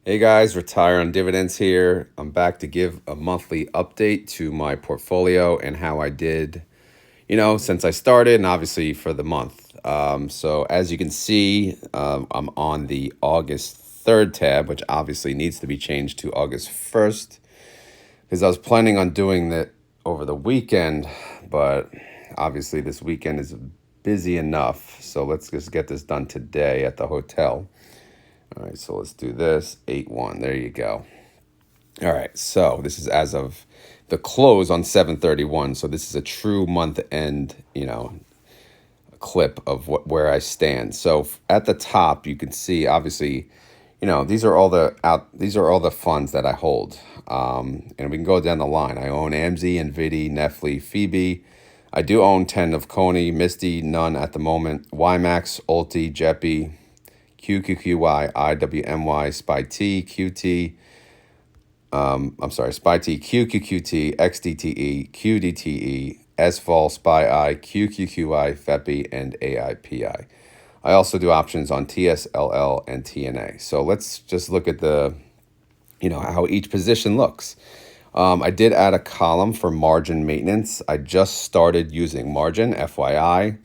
Hey guys, Retire on Dividends here. I'm back to give a monthly update to my portfolio and how I did, since I started and obviously for the month. So as you can see, I'm on the August 3rd tab, which obviously needs to be changed to August 1st because I was planning on doing that over the weekend, but obviously this weekend is busy enough. So let's just get this done today at the hotel. All right, so let's do this. 8-1. There you go. All right, so this is as of the close on 7/31. So this is a true month end, clip of where I stand. So at the top, you can see obviously, these are all the funds that I hold. And we can go down the line. I own AMZ, NVIDIA, Nefli, Phoebe. I do own 10 of Coney, Misty, none at the moment. YieldMax, Ulti, Jeppy, QQQY, IWMY, SpyT, QT, SpyT, QQQT, XDTE, QDTE, SVOL, SpyI, QQQI, FEPI, and AIPI. I also do options on TSLL and TNA. So let's just look at how each position looks. I did add a column for margin maintenance. I just started using margin, FYI.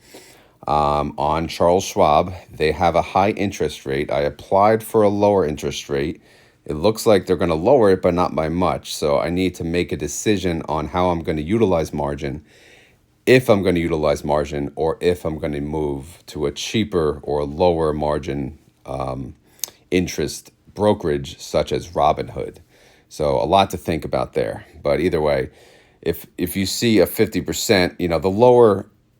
On Charles Schwab, they have a high interest rate. I applied for a lower interest rate. It looks like they're going to lower it, but not by much. So I need to make a decision on how I'm going to utilize margin, if I'm going to utilize margin, or if I'm going to move to a cheaper or lower margin interest brokerage such as Robinhood. So a lot to think about there. But either way, if you see a 50%,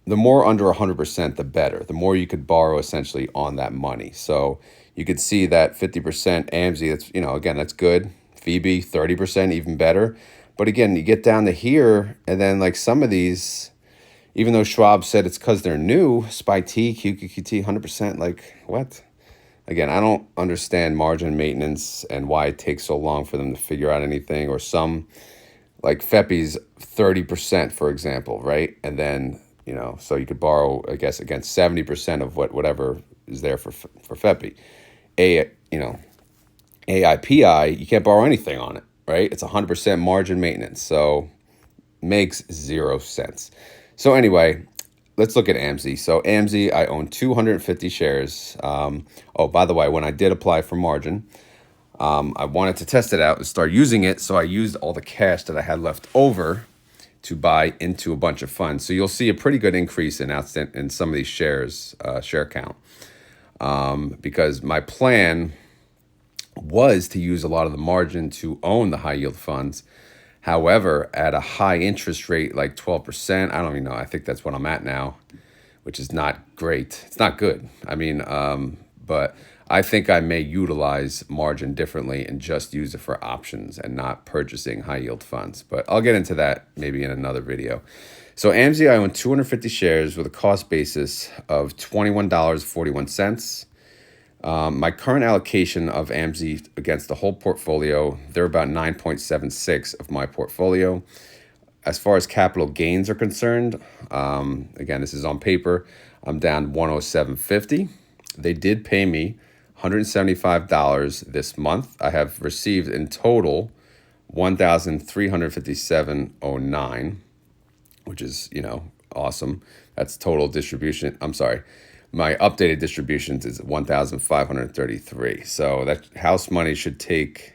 the more under 100%, the better. The more you could borrow essentially on that money. So you could see that 50% AMZ, that's, again, that's good. Phoebe, 30%, even better. But again, you get down to here, and then like some of these, even though Schwab said it's because they're new, SpyT, QQQT, 100%, like what? Again, I don't understand margin maintenance and why it takes so long for them to figure out anything, or some, like FEPI's 30%, for example, right? And then, so you could borrow, I guess, against 70% of whatever is there for FEPI. AIPI, you can't borrow anything on it, right? It's 100% margin maintenance, so makes zero sense. So anyway, let's look at AMZ. So AMZ, I own 250 shares. Oh, by the way, when I did apply for margin, I wanted to test it out and start using it, so I used all the cash that I had left over to buy into a bunch of funds. So you'll see a pretty good increase in some of these shares, share count, because my plan was to use a lot of the margin to own the high yield funds. However, at a high interest rate like 12%, I don't even know. I think that's what I'm at now, which is not great. It's not good. I mean, but I think I may utilize margin differently and just use it for options and not purchasing high yield funds. But I'll get into that maybe in another video. So AMZ, I own 250 shares with a cost basis of $21.41. My current allocation of AMZ against the whole portfolio, they're about 9.76 of my portfolio. As far as capital gains are concerned, again, this is on paper, I'm down 107.50. They did pay me $175 this month. I have received in total $1,357.09, which is, awesome. That's total distribution. I'm sorry. My updated distributions is 1,533. So that house money should take,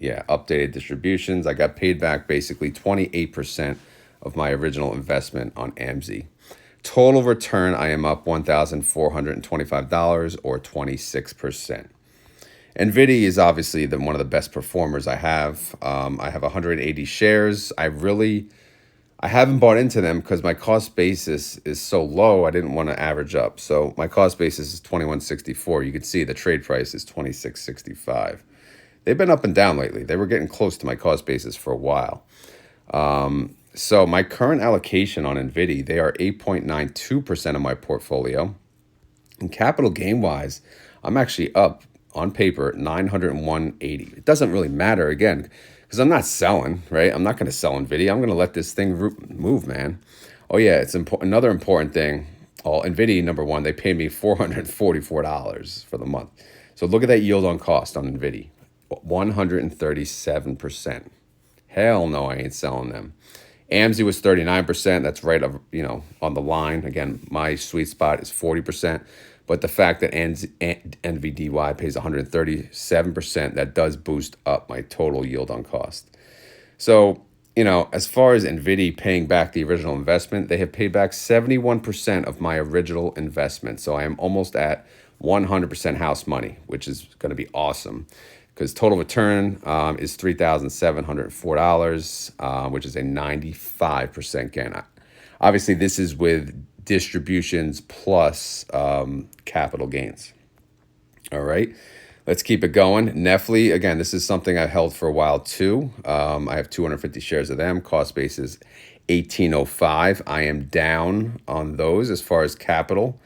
updated distributions. I got paid back basically 28% of my original investment on AMZ. Total return, I am up $1,425 or 26%. NVIDIA is obviously one of the best performers I have. I have 180 shares. I haven't bought into them because my cost basis is so low. I didn't want to average up. So my cost basis is 21.64. You can see the trade price is 26.65. They've been up and down lately. They were getting close to my cost basis for a while. So my current allocation on NVIDIA, they are 8.92% of my portfolio. And capital gain wise, I'm actually up on paper 901.80. It doesn't really matter, again, because I'm not selling, right? I'm not going to sell NVIDIA. I'm going to let this thing move, man. Oh yeah, it's another important thing. NVIDIA, number one, they pay me $444 for the month. So look at that yield on cost on NVIDIA. 137%. Hell no, I ain't selling them. AMSI was 39%. That's right, on the line. Again, my sweet spot is 40%. But the fact that NVDY pays 137%, that does boost up my total yield on cost. So, as far as NVIDIA paying back the original investment, they have paid back 71% of my original investment. So I am almost at 100% house money, which is going to be awesome because total return is $3,704, which is a 95% gain. Obviously, this is with distributions plus capital gains. All right. Let's keep it going. Nefli, again, this is something I've held for a while too. I have 250 shares of them. Cost base is 1805. I am down on those as far as capital.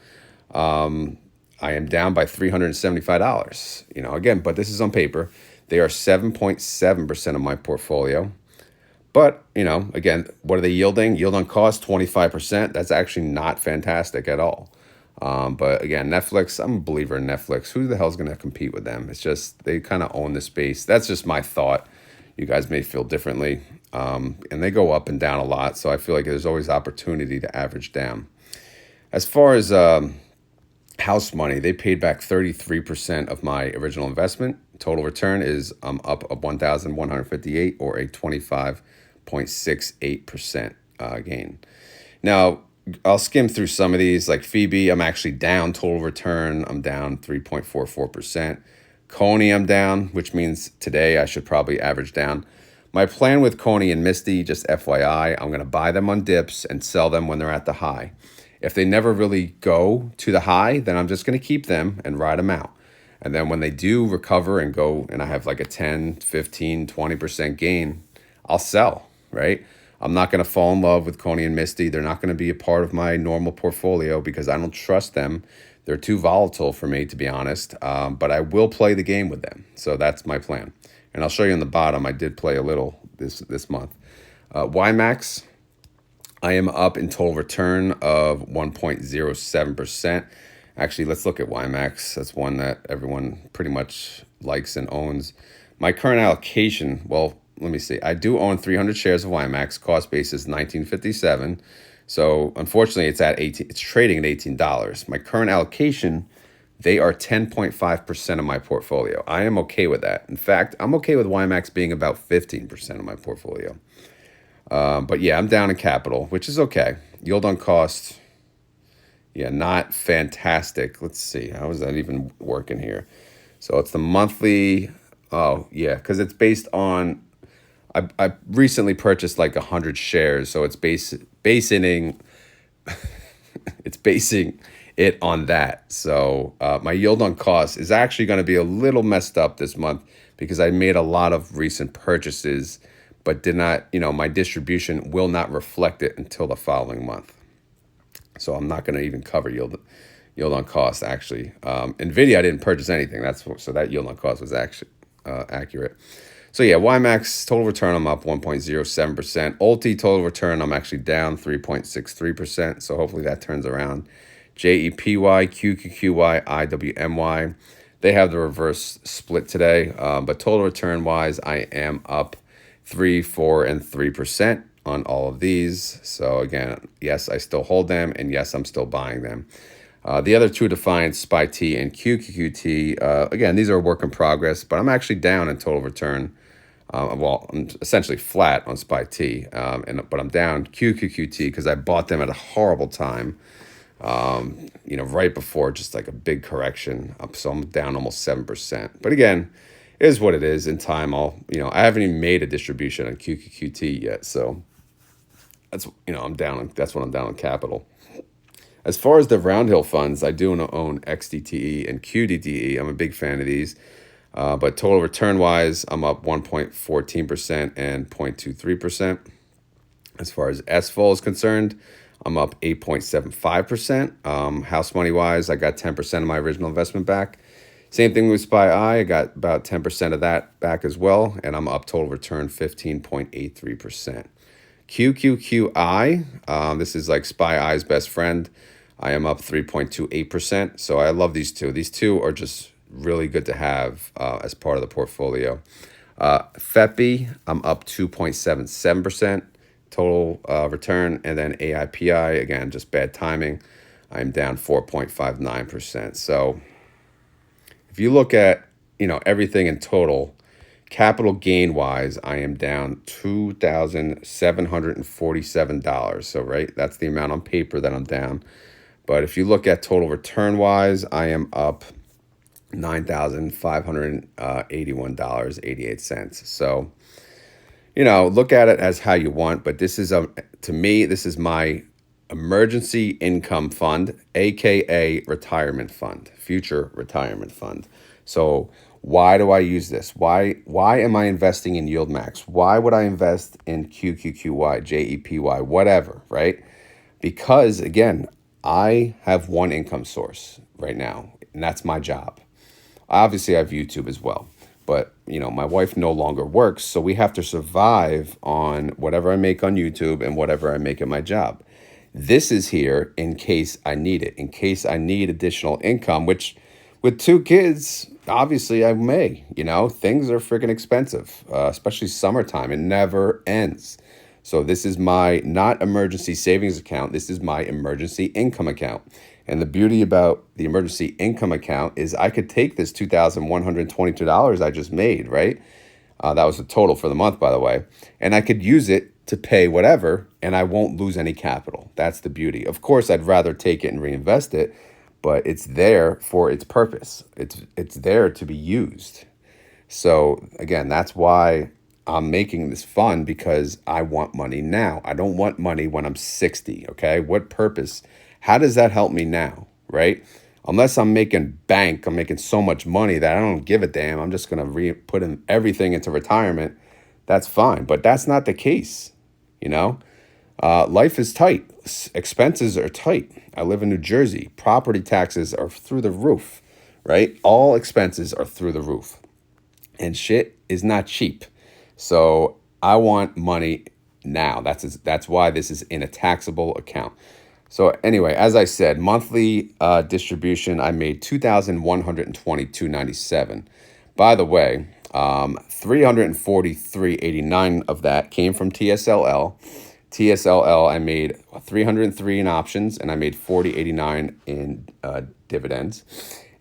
I am down by $375. Again, but this is on paper. They are 7.7% of my portfolio. But, again, what are they yielding? Yield on cost, 25%. That's actually not fantastic at all. But again, Netflix, I'm a believer in Netflix. Who the hell's going to compete with them? It's just, they kind of own the space. That's just my thought. You guys may feel differently. And they go up and down a lot. So I feel like there's always opportunity to average down. As far as house money, they paid back 33% of my original investment. Total return is up of 1,158 or a 25.68% gain. Now, I'll skim through some of these. Like Phoebe, I'm actually down total return. I'm down 3.44%. Coney, I'm down, which means today I should probably average down. My plan with Coney and Misty, just FYI, I'm going to buy them on dips and sell them when they're at the high. If they never really go to the high, then I'm just going to keep them and ride them out. And then when they do recover and go, and I have like a 10, 15, 20% gain, I'll sell, right? I'm not going to fall in love with Coney and Misty. They're not going to be a part of my normal portfolio because I don't trust them. They're too volatile for me, to be honest. But I will play the game with them. So that's my plan. And I'll show you on the bottom. I did play a little this month. YieldMax, I am up in total return of 1.07%. Actually, let's look at YieldMax. That's one that everyone pretty much likes and owns. My current allocation, well, let me see. I do own 300 shares of YieldMax. Cost base is $19.57. So unfortunately, it's at $18. It's trading at $18. My current allocation, they are 10.5% of my portfolio. I am okay with that. In fact, I'm okay with YieldMax being about 15% of my portfolio. But yeah, I'm down in capital, which is okay. Yield on cost, yeah, not fantastic. Let's see. How is that even working here? So it's the monthly. Oh, yeah, because it's based on, I recently purchased like 100 shares. So it's basing it's basing it on that. So my yield on cost is actually going to be a little messed up this month because I made a lot of recent purchases, but did not, my distribution will not reflect it until the following month. So I'm not going to even cover yield on cost, actually. NVIDIA, I didn't purchase anything. So that yield on cost was actually accurate. So yeah, YieldMax, total return, I'm up 1.07%. Ulti, total return, I'm actually down 3.63%. So hopefully that turns around. JEPY, QQQY, IWMY, they have the reverse split today. But total return wise, I am up 3, 4, and 3% on all of these. So again, yes, I still hold them, and yes, I'm still buying them. The other two Defiance, SPY-T and QQQT, again, these are a work in progress, but I'm actually down in total return. Well, I'm essentially flat on SPY-T, but I'm down QQQT because I bought them at a horrible time, right before just like a big correction. So I'm down almost 7%. But again, it is what it is. In time, I haven't even made a distribution on QQQT yet. So that's, I'm down. That's what I'm down on capital. As far as the Roundhill funds, I do own XDTE and QDTE. I'm a big fan of these. But total return-wise, I'm up 1.14% and 0.23%. As far as SFOL is concerned, I'm up 8.75%. House money-wise, I got 10% of my original investment back. Same thing with SPY-I. I got about 10% of that back as well, and I'm up total return 15.83%. QQQI, this is like SPY-I's best friend. I am up 3.28%. So I love these two. These two are just really good to have as part of the portfolio. FEPI, I'm up 2.77% total return. And then AIPI, again, just bad timing. I'm down 4.59%. So if you look at, everything in total, capital gain wise, I am down $2,747. So, right, that's the amount on paper that I'm down. But if you look at total return wise, I am up $9,581.88. So, look at it as how you want, but to me, this is my emergency income fund, aka retirement fund, future retirement fund. So why do I use this? Why am I investing in YieldMax? Why would I invest in QQQY, JEPY, whatever, right? Because again, I have one income source right now, and that's my job. Obviously, I have YouTube as well. But, my wife no longer works, so we have to survive on whatever I make on YouTube and whatever I make at my job. This is here in case I need it, in case I need additional income, which with two kids, obviously I may. Things are freaking expensive, especially summertime. It never ends. So this is my not emergency savings account. This is my emergency income account. And the beauty about the emergency income account is I could take this $2,122 I just made, right? That was the total for the month, by the way. And I could use it to pay whatever, and I won't lose any capital. That's the beauty. Of course, I'd rather take it and reinvest it, but it's there for its purpose. It's there to be used. So again, that's why I'm making this fund, because I want money now. I don't want money when I'm 60, okay? What purpose? How does that help me now, right? Unless I'm making bank, I'm making so much money that I don't give a damn. I'm just going to put in everything into retirement. That's fine, but that's not the case, Life is tight. Expenses are tight. I live in New Jersey. Property taxes are through the roof, right? All expenses are through the roof. And shit is not cheap. So I want money now. That's why this is in a taxable account. So anyway, as I said, monthly distribution, I made $2,122.97. By the way, $343.89 of that came from TSLL. TSLL, I made $303 in options, and I made $40.89 in dividends.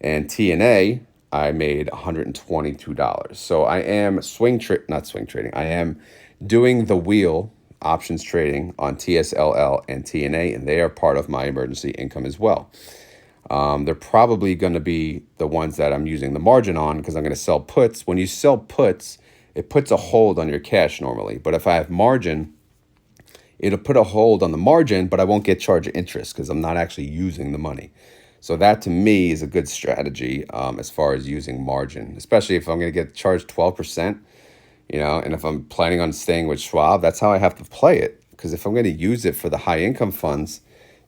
And TNA, I made $122. So I am not swing trading. I am doing the wheel options trading on TSLL and TNA, and they are part of my emergency income as well. They're probably going to be the ones that I'm using the margin on, because I'm going to sell puts. When you sell puts, it puts a hold on your cash normally. But if I have margin, it'll put a hold on the margin, but I won't get charged interest because I'm not actually using the money. So that to me is a good strategy as far as using margin, especially if I'm going to get charged 12%, and if I'm planning on staying with Schwab, that's how I have to play it. Because if I'm going to use it for the high income funds,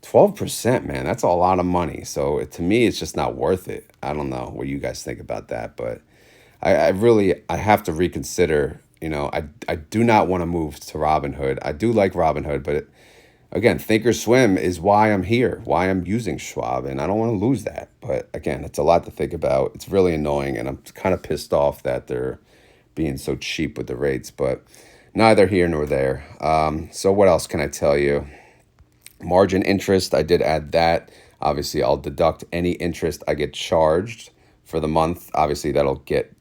12%, man, that's a lot of money. So to me, it's just not worth it. I don't know what you guys think about that, but I have to reconsider. I do not want to move to Robinhood. I do like Robinhood, but again, Thinkorswim is why I'm here, why I'm using Schwab, and I don't want to lose that. But again, it's a lot to think about. It's really annoying, and I'm kind of pissed off that they're being so cheap with the rates, but neither here nor there. So what else can I tell you? Margin interest, I did add that. Obviously, I'll deduct any interest I get charged for the month. Obviously, that'll get,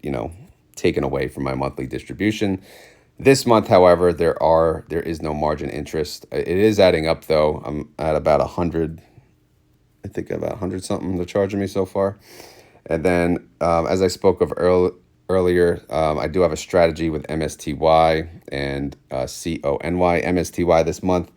taken away from my monthly distribution. This month, however, there is no margin interest. It is adding up, though. I'm at about 100, I think about 100 something they're charging me so far. And then, as I spoke of earlier, I do have a strategy with MSTY and CONY. MSTY this month,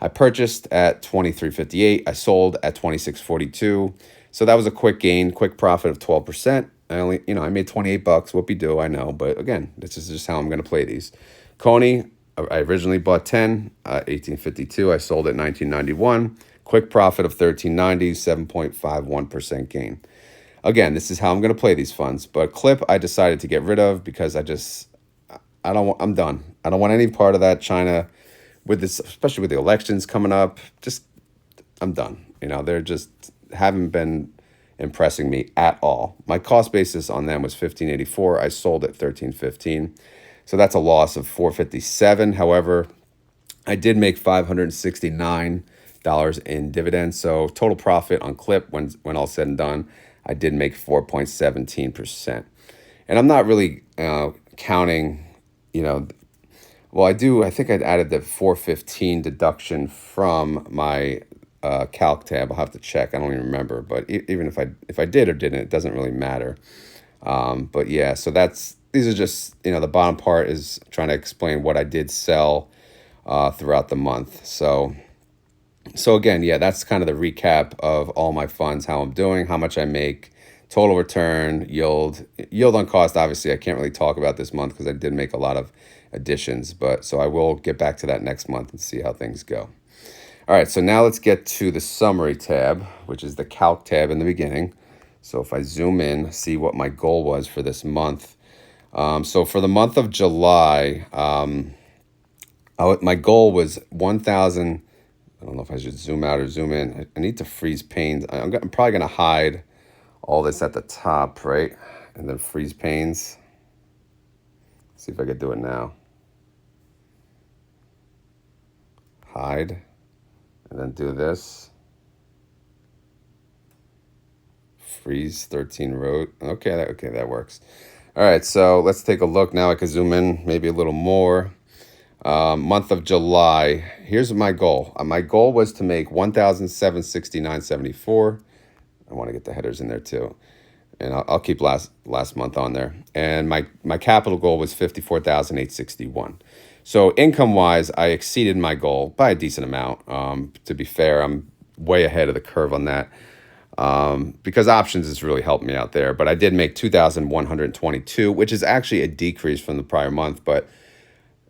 I purchased at 23.58. I sold at 26.42. So that was a quick gain, quick profit of 12%. I made 28 bucks. Whoopie-doo, I know. But again, this is just how I'm going to play these. Coney, I originally bought 10, 18.52. I sold at 19.91. Quick profit of 13.90, 7.51% gain. Again, this is how I'm going to play these funds. But Clip, I decided to get rid of because I'm done. I don't want any part of that China with this, especially with the elections coming up. I'm done. They're just haven't been impressing me at all. My cost basis on them was 1584. I sold at 1315. So that's a loss of 457. However, I did make $569 in dividends. So total profit on clip when all said and done, I did make 4.17%. And I'm not really counting, you know, well, I do. I think I'd added the 415 deduction from my calc tab. I'll have to check. I don't even remember. But even if I did or didn't, it doesn't really matter. But yeah, so these are just, the bottom part is trying to explain what I did sell throughout the month. So again, yeah, that's kind of the recap of all my funds, how I'm doing, how much I make, total return, yield on cost. Obviously, I can't really talk about this month because I did make a lot of additions, but so I will get back to that next month and see how things go. All right, so now let's get to the summary tab, which is the calc tab in the beginning. So if I zoom in, see what my goal was for this month. So for the month of July, my goal was 1,000. I don't know if I should zoom out or zoom in. I need to freeze panes. I'm probably going to hide all this at the top, right? And then freeze panes. See if I could do it now. Hide. And then do this. Freeze 13 row. Okay, that works. All right, so let's take a look now. I can zoom in maybe a little more. Month of July. Here's my goal. My goal was to make 1,769.74. I want to get the headers in there too, and I'll keep last month on there. And my capital goal was 54,861. So income wise, I exceeded my goal by a decent amount. To be fair, I'm way ahead of the curve on that. Because options has really helped me out there. But I did make 2,122, which is actually a decrease from the prior month. But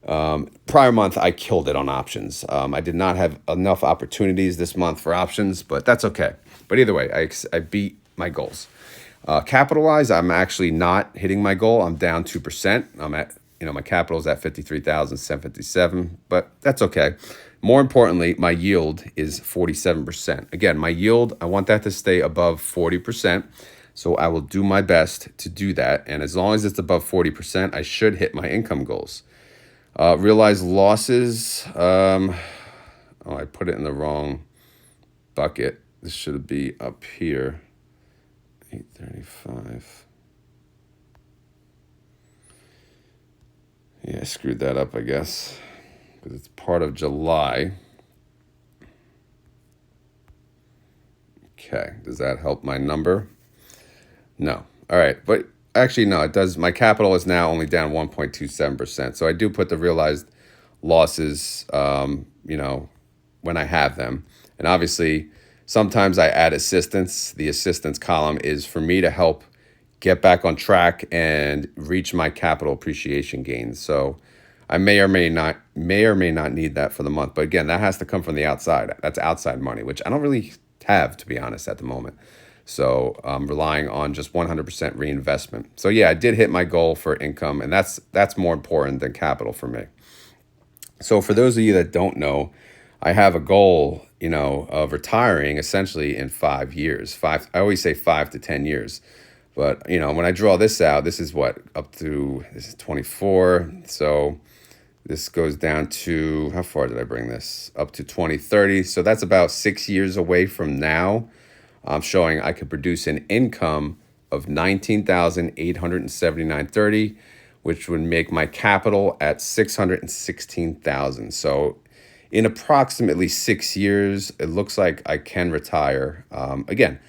prior month, I killed it on options. I did not have enough opportunities this month for options, but that's okay. But either way, I beat my goals. Capital-wise, I'm actually not hitting my goal. I'm down 2%. I'm at, my capital is at 53,757, but that's okay. More importantly, my yield is 47%. Again, my yield, I want that to stay above 40%. So I will do my best to do that. And as long as it's above 40%, I should hit my income goals. Realized losses. I put it in the wrong bucket. This should be up here. 835. Yeah, I screwed that up, I guess, because it's part of July. Okay, does that help my number? No. All right, but actually, no, it does. My capital is now only down 1.27%. So I do put the realized losses, when I have them. And obviously, sometimes I add assistance. The assistance column is for me to help get back on track and reach my capital appreciation gains. So I may or may not need that for the month. But again, that has to come from the outside. That's outside money, which I don't really have, to be honest, at the moment. So I'm relying on just 100% reinvestment. So yeah, I did hit my goal for income, and that's more important than capital for me. So for those of you that don't know, I have a goal, of retiring essentially in 5 years. I always say 5 to 10 years. But, when I draw this out, this is this is 24. So this goes down to, how far did I bring this? Up to 2030. So that's about 6 years away from now. I'm showing I could produce an income of 19,879.30, which would make my capital at 616,000. So in approximately 6 years, it looks like I can retire. Again,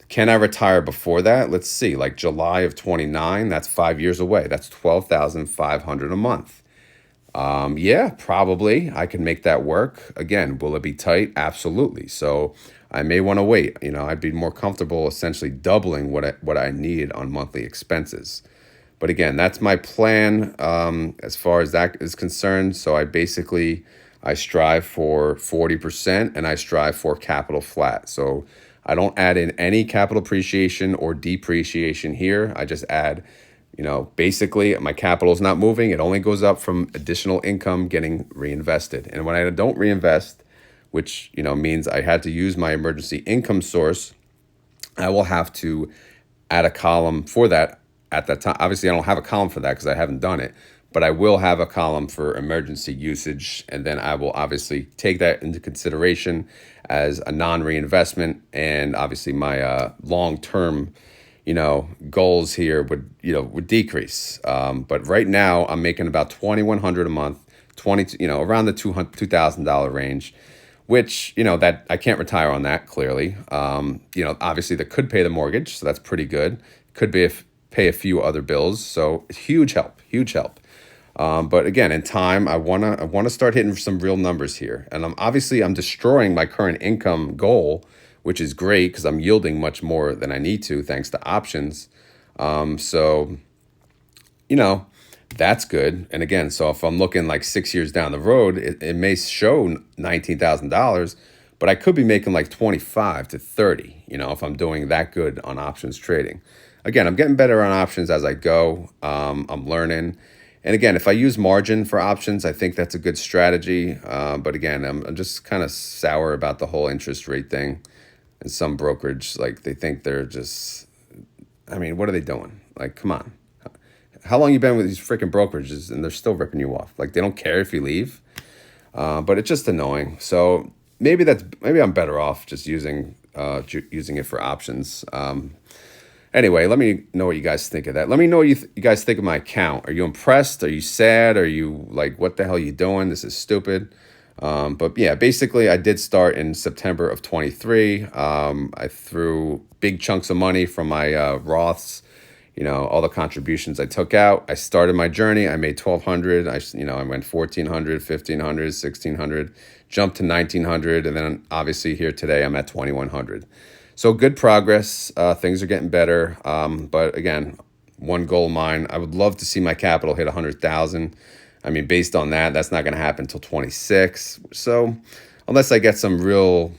can I retire before that? Let's see, like July of 29, that's 5 years away. That's 12,500 a month. Yeah, probably I can make that work. Again, will it be tight? Absolutely. So I may want to wait. I'd be more comfortable essentially doubling what I need on monthly expenses. But again, that's my plan as far as that is concerned. So I strive for 40% and I strive for capital flat. So I don't add in any capital appreciation or depreciation here. I just add, basically my capital is not moving. It only goes up from additional income getting reinvested. And when I don't reinvest, which, means I had to use my emergency income source, I will have to add a column for that at that time. Obviously, I don't have a column for that because I haven't done it, but I will have a column for emergency usage. And then I will obviously take that into consideration as a non-reinvestment. And obviously my long-term, goals here would decrease. But right now I'm making about 2,100 a month, around the $2,000 range, which, that I can't retire on that clearly. Obviously that could pay the mortgage, so that's pretty good. Could be pay a few other bills, so huge help, huge help. But again, in time, I wanna start hitting some real numbers here, and I'm destroying my current income goal, which is great because I'm yielding much more than I need to thanks to options. So you know, that's good. And again, so if I'm looking like 6 years down the road, it may show $19,000, but I could be making like 25 to 30, if I'm doing that good on options trading. Again, I'm getting better on options as I go. I'm learning. And again, if I use margin for options, I think that's a good strategy. But again, I'm just kind of sour about the whole interest rate thing. And some brokerage, like they think they're just, I mean, what are they doing? Like, come on. How long you been with these freaking brokerages and they're still ripping you off? Like they don't care if you leave. But it's just annoying. So maybe I'm better off just using it for options. Anyway, let me know what you guys think of that. Let me know what you guys think of my account. Are you impressed? Are you sad? Are you like, what the hell are you doing? This is stupid. But yeah, basically I did start in September of 23. I threw big chunks of money from my Roths, all the contributions I took out. I started my journey. I made 1,200. I went 1,400, 1,500, 1,600, jumped to 1,900. And then obviously here today, I'm at 2,100. So good progress. Things are getting better. But again, one goal of mine, I would love to see my capital hit 100,000. I mean, based on that, that's not going to happen until 26. So unless I get some real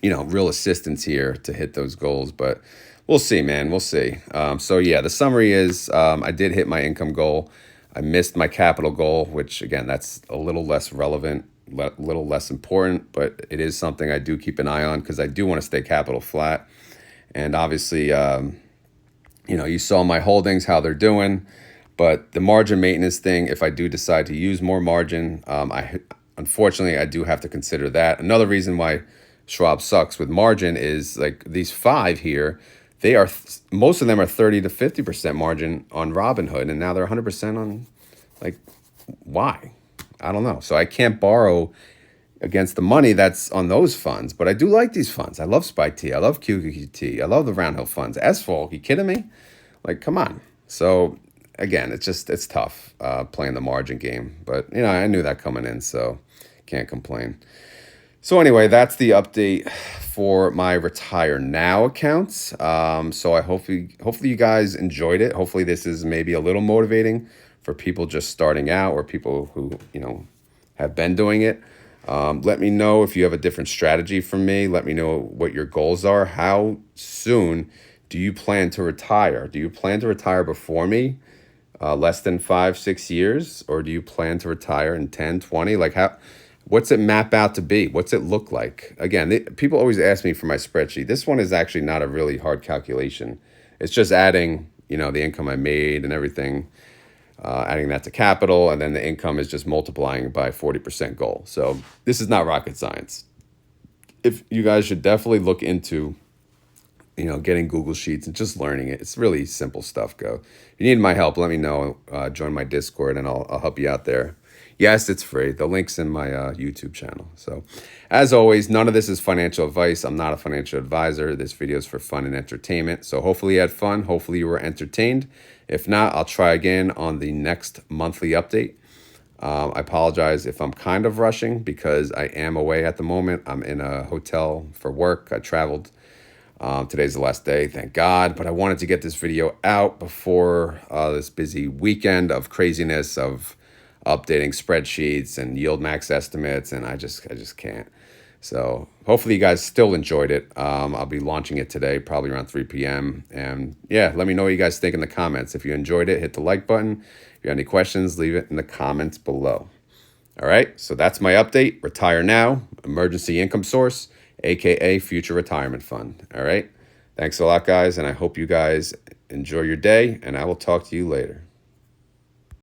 assistance here to hit those goals, but we'll see, man. We'll see. So yeah, the summary is I did hit my income goal. I missed my capital goal, which again, that's a little less relevant, little less important, but it is something I do keep an eye on because I do want to stay capital flat. And obviously, you saw my holdings, how they're doing. But the margin maintenance thing, if I do decide to use more margin, unfortunately, I do have to consider that. Another reason why Schwab sucks with margin is like these five here, most of them are 30 to 50% margin on Robinhood, and now they're 100% on, like, why? I don't know. So I can't borrow against the money that's on those funds, but I do like these funds. I love Spike T. I love QQT. I love the Roundhill funds. SFOL, you kidding me? Like, come on. So again, it's tough playing the margin game, but I knew that coming in, so can't complain. So anyway, that's the update for my Retire Now accounts. So I hopefully you guys enjoyed it. Hopefully this is maybe a little motivating for people just starting out or people who have been doing it. Let me know if you have a different strategy from me. Let me know what your goals are. How soon do you plan to retire? Do you plan to retire before me? Less than 5-6 years, or do you plan to retire in 10, 20? Like what's it map out to be? What's it look like? Again, people always ask me for my spreadsheet. This one is actually not a really hard calculation. It's just adding, the income I made and everything, adding that to capital, and then the income is just multiplying by 40% goal. So this is not rocket science. If you guys should definitely look into getting Google Sheets and just learning it. It's really simple stuff. If you need my help, let me know. Join my Discord and I'll help you out there. Yes, it's free. The link's in my YouTube channel. So as always, none of this is financial advice. I'm not a financial advisor. This video is for fun and entertainment. So hopefully you had fun. Hopefully you were entertained. If not, I'll try again on the next monthly update. I apologize if I'm kind of rushing because I am away at the moment. I'm in a hotel for work. I traveled. Today's the last day, thank God. But I wanted to get this video out before this busy weekend of craziness of updating spreadsheets and YieldMax estimates, and I just can't. So hopefully you guys still enjoyed it. I'll be launching it today, probably around 3 p.m. And yeah, let me know what you guys think in the comments. If you enjoyed it, hit the like button. If you have any questions, leave it in the comments below. All right, so that's my update. Retire Now, emergency income source, aka future retirement fund. All right, Thanks a lot, guys, and I hope you guys enjoy your day, and I will talk to you later.